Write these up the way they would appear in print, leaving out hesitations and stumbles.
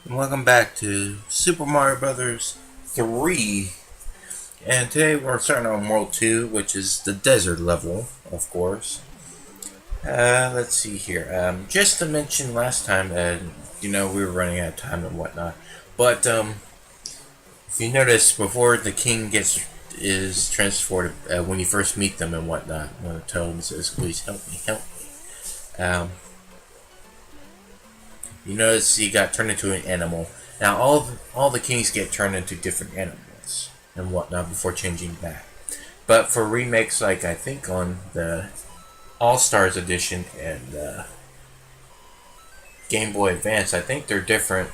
And welcome back to Super Mario Brothers 3. And today we're starting on World 2, which is the desert level, of course. Let's see here. Just to mention last time, we were running out of time and whatnot. But if you notice, before the king is transported, when you first meet them and whatnot, one of the toads says, "Please help me, help me." You notice he got turned into an animal. Now all the kings get turned into different animals and whatnot before changing back. But for remakes, like I think on the All Stars edition and Game Boy Advance, I think they're different.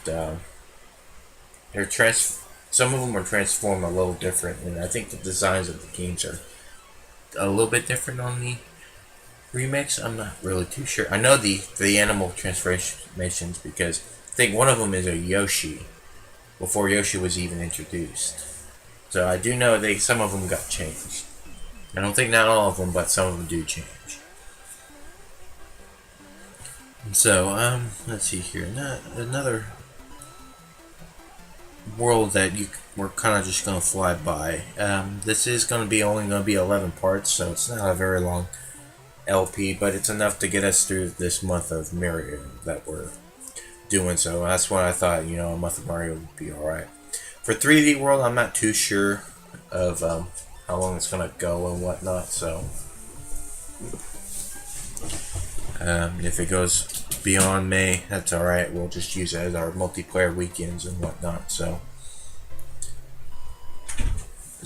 Some of them are transformed a little different, and I think the designs of the games are a little bit different on the remakes. I'm not really too sure. I know the animal transformations because I think one of them is a Yoshi before Yoshi was even introduced. So I do know some of them got changed. I don't think not all of them, but some of them do change. So let's see here. Another world that we're kind of just gonna fly by. This is only gonna be 11 parts, so it's not a very long LP, but it's enough to get us through this month of Mario that we're doing. So that's why I thought, a month of Mario would be alright. For 3D World, I'm not too sure of how long it's going to go and whatnot. So if it goes beyond May, that's alright. We'll just use it as our multiplayer weekends and whatnot. So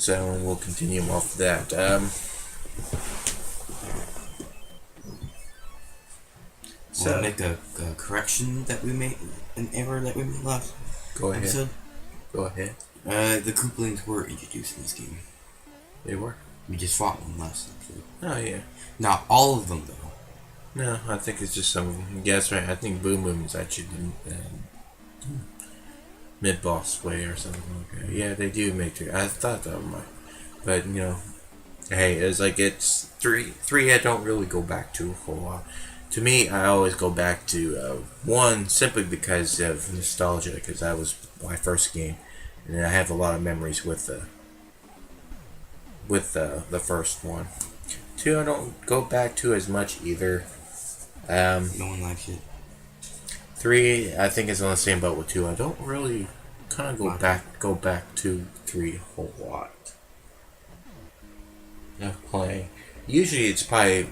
we'll continue off that. So want to make a correction that we made, an error that we made last episode? Go ahead. The Koopalings were introduced in this game. They were? We just fought one last episode. Oh, yeah. Not all of them, though. No, I think it's just some of them. Yeah, that's right. I think Boom Boom is actually mid-boss way or something like that. Yeah, they do make it. I thought that might. But, hey, it's 3 I don't really go back to a whole lot. To me, I always go back to 1 simply because of nostalgia, because that was my first game, and I have a lot of memories with the first one. 2 I don't go back to as much either. No one likes it. 3 I think is on the same boat with 2. I don't really kind of go back to 3 a whole lot. Playing. Usually it's probably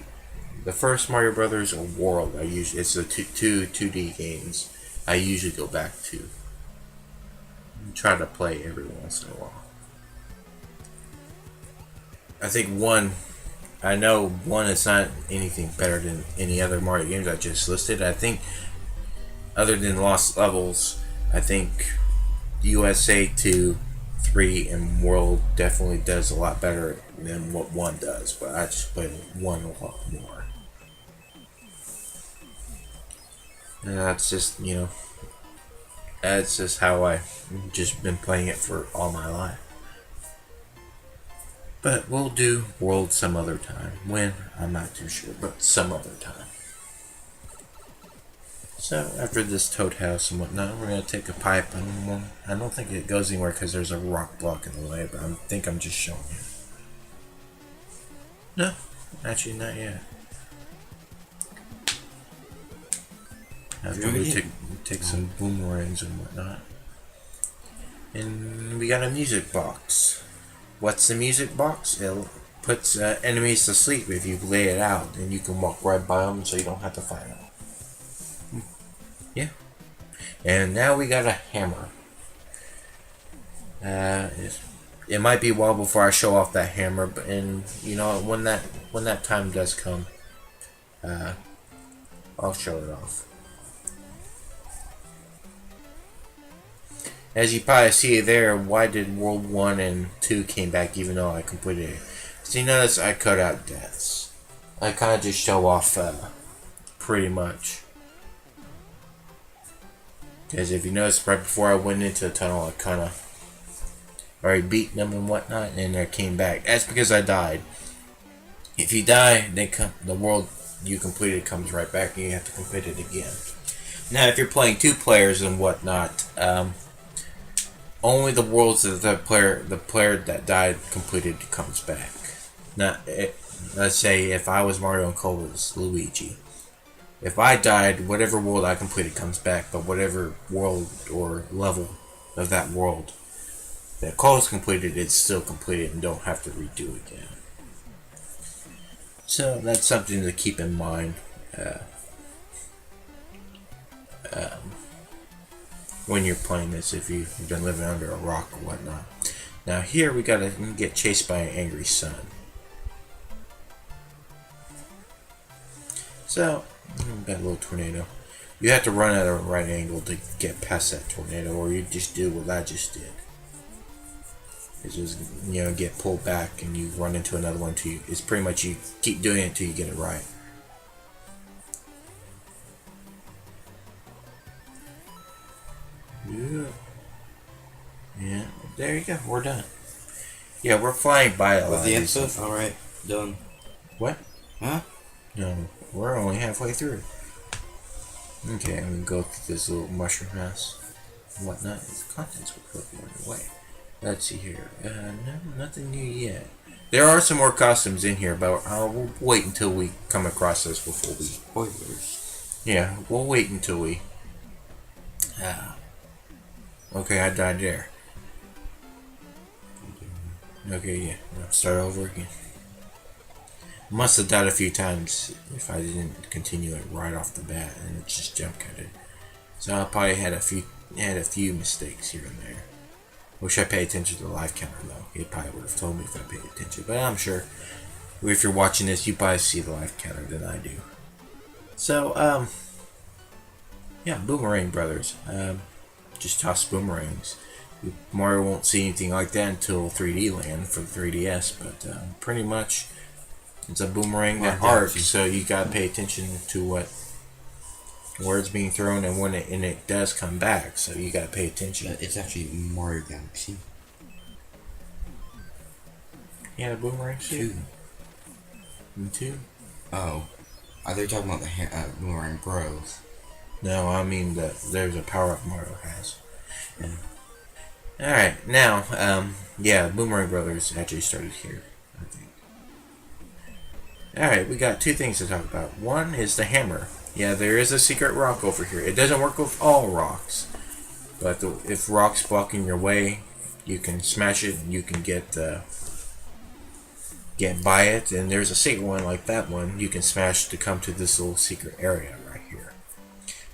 the first Mario Brothers or World. It's the two 2D games I usually go back to. Try to play every once in a while. I think 1. I know 1 is not anything better than any other Mario games I just listed. I think other than Lost Levels, I think USA 2, 3, and World definitely does a lot better than what 1 does. But I just play 1 a lot more. And that's just, that's just how I've just been playing it for all my life. But we'll do World some other time. When? I'm not too sure, but some other time. So, after this Toad House and whatnot, we're going to take a pipe. I don't think it goes anywhere because there's a rock block in the way, but I think I'm just showing you. No, actually not yet. After we take some boomerangs and whatnot. And we got a music box. What's the music box? It puts enemies to sleep if you lay it out, and you can walk right by them so you don't have to fight them. Yeah. And now we got a hammer. It might be a while before I show off that hammer, but when that time does come, I'll show it off. As you probably see there, why did World 1 and 2 came back even though I completed it? So you notice I cut out deaths. I kind of just show off pretty much. Because if you notice, right before I went into the tunnel, I kind of already beat them and whatnot, and I came back. That's because I died. If you die, the world you completed comes right back, and you have to complete it again. Now, if you're playing 2 players and whatnot, only the worlds that the player that died completed comes back. Now, let's say if I was Mario and Cole was Luigi. If I died, whatever world I completed comes back, but whatever world or level of that world that Cole's completed, it's still completed and don't have to redo it again. So that's something to keep in mind when you're playing this, if you've been living under a rock or whatnot. Now here we gotta get chased by an angry sun. So, got a little tornado. You have to run at a right angle to get past that tornado, or you just do what I just did. It's just, get pulled back and you run into another one too. It's pretty much you keep doing it until you get it right. Yeah, there you go. We're done. Yeah, we're flying by a lot. With the episode? Alright, done. What? Huh? No, we're only halfway through. Okay, I'm gonna go through this little mushroom house and whatnot. The contents will put me away. Let's see here. No, nothing new yet. There are some more costumes in here, but we'll wait until we come across this before we... Spoilers. Yeah, we'll wait until we... Okay, I died there. Okay, yeah. I'll start over again. Must have died a few times if I didn't continue it right off the bat and it just jump cutted. So I probably had a few mistakes here and there. Wish I paid attention to the life counter though. It probably would have told me if I paid attention. But I'm sure if you're watching this, you probably see the life counter than I do. So, yeah, Boomerang Brothers. Just toss boomerangs. Mario won't see anything like that until 3D Land for the 3DS, but pretty much it's a boomerang that arcs, so you gotta pay attention to where it's being thrown and when it does come back, so you gotta pay attention. It's actually Mario Galaxy. Yeah, a boomerang suit? 2? Oh. I thought you were talking about the Boomerang Bros. No, I mean there's a power-up Mario has. Yeah. Alright, now, yeah, Boomerang Brothers actually started here, I think. Alright, we got 2 things to talk about. One is the hammer. Yeah, there is a secret rock over here. It doesn't work with all rocks, but if rock's blocking your way, you can smash it and you can get by it. And there's a secret one like that one you can smash to come to this little secret area right here.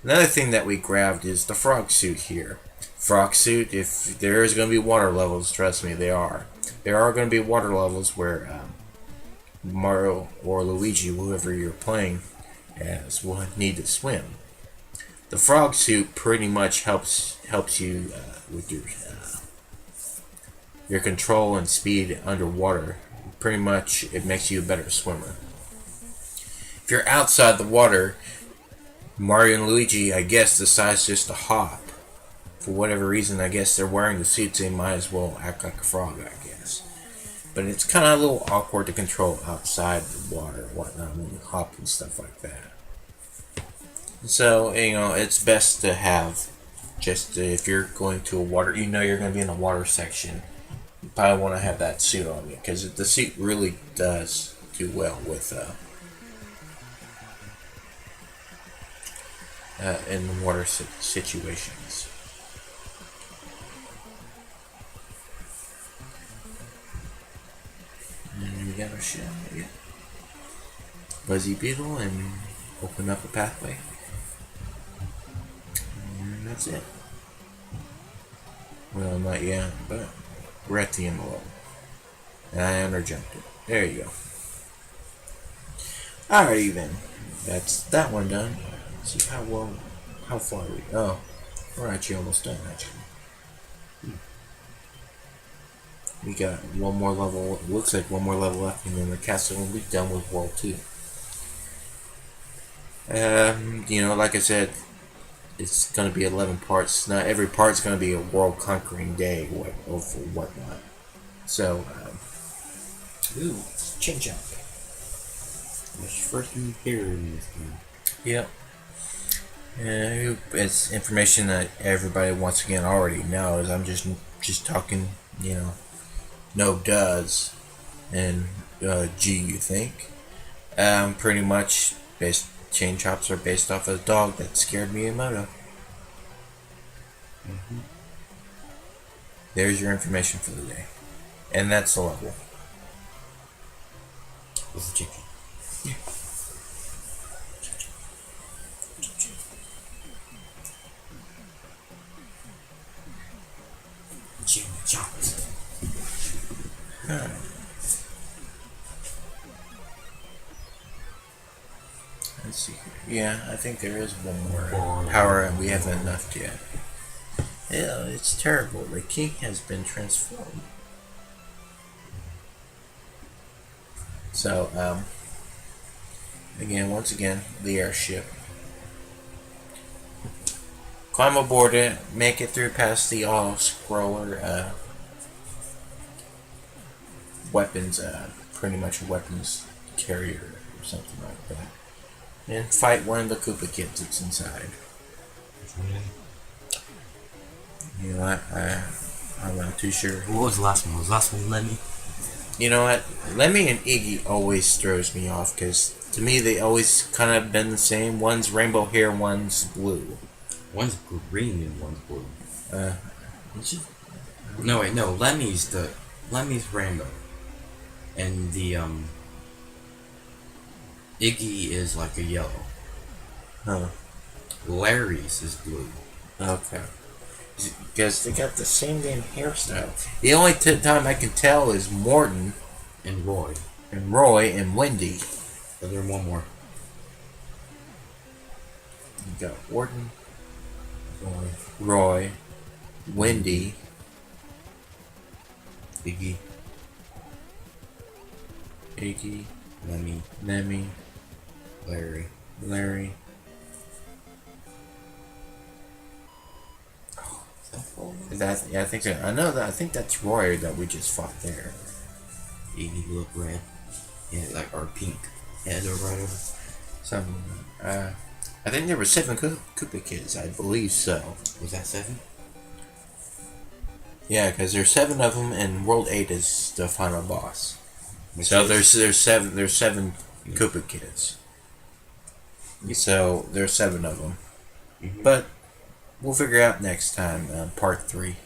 Another thing that we grabbed is the frog suit here. Frog suit, if there is going to be water levels, trust me, they are. There are going to be water levels where Mario or Luigi, whoever you're playing as, will need to swim. The frog suit pretty much helps you with your control and speed underwater. Pretty much, it makes you a better swimmer. If you're outside the water, Mario and Luigi, I guess, decides just to hop. For whatever reason, I guess they're wearing the suits, they might as well act like a frog, I guess. But it's kind of a little awkward to control outside the water and whatnot when you hop and stuff like that. So, it's best to have just if you're going to a water, you're going to be in a water section, you probably want to have that suit on you because the suit really does do well with in the water situations. And we got our shell, yeah. Buzzy Beetle and open up a pathway. And that's it. Well, not yet, but we're at the envelope. And I underjumped it. There you go. Alrighty then. That's that one done. Let's see how far are we? Oh, we're actually almost done actually. We got one more level, it looks like one more level left, and then the castle will be done with World 2. Like I said, it's going to be 11 parts. Not every part's going to be a world-conquering day or whatnot. So, ooh, change up. That's the first thing here in this game. Yep. It's information that everybody once again already knows. I'm just talking, no does and G. You think? Pretty much based. Chain chops are based off of a dog that scared Miyamoto. There's your information for the day, and that's the level. With the chicken. Yeah. Chain chops. Let's see. Yeah, I think there is one more power, and we haven't enough yet. Yeah, it's terrible. The king has been transformed. So, once again, the airship. Climb aboard it, make it through past the all-scroller weapons, pretty much a weapons carrier or something like that. And fight one of the Koopa kids that's inside. You know what? I'm not too sure. What was the last one? Was the last one Lemmy? You know what? Lemmy and Iggy always throws me off because to me they always kind of been the same. One's rainbow hair, one's blue. One's green and one's blue. No wait, no. Lemmy's rainbow, and the Iggy is like a yellow. Huh. Larry's is blue. Okay. Because they got the same damn hairstyle. The only time I can tell is Morton and Roy. And Roy and Wendy. But there's one more. You got Morton, Roy, Wendy, Iggy, Lemmy, Larry. I think that's Roy that we just fought there. Iggy look red. Yeah, like or pink. Yeah, they're right over. I think there were 7 Koopa kids. I believe so. Was that 7? Yeah, because there's 7 of them, and World 8 is the final boss. So there's 7 Koopa kids. So there's 7 of them. But we'll figure out next time, part 3.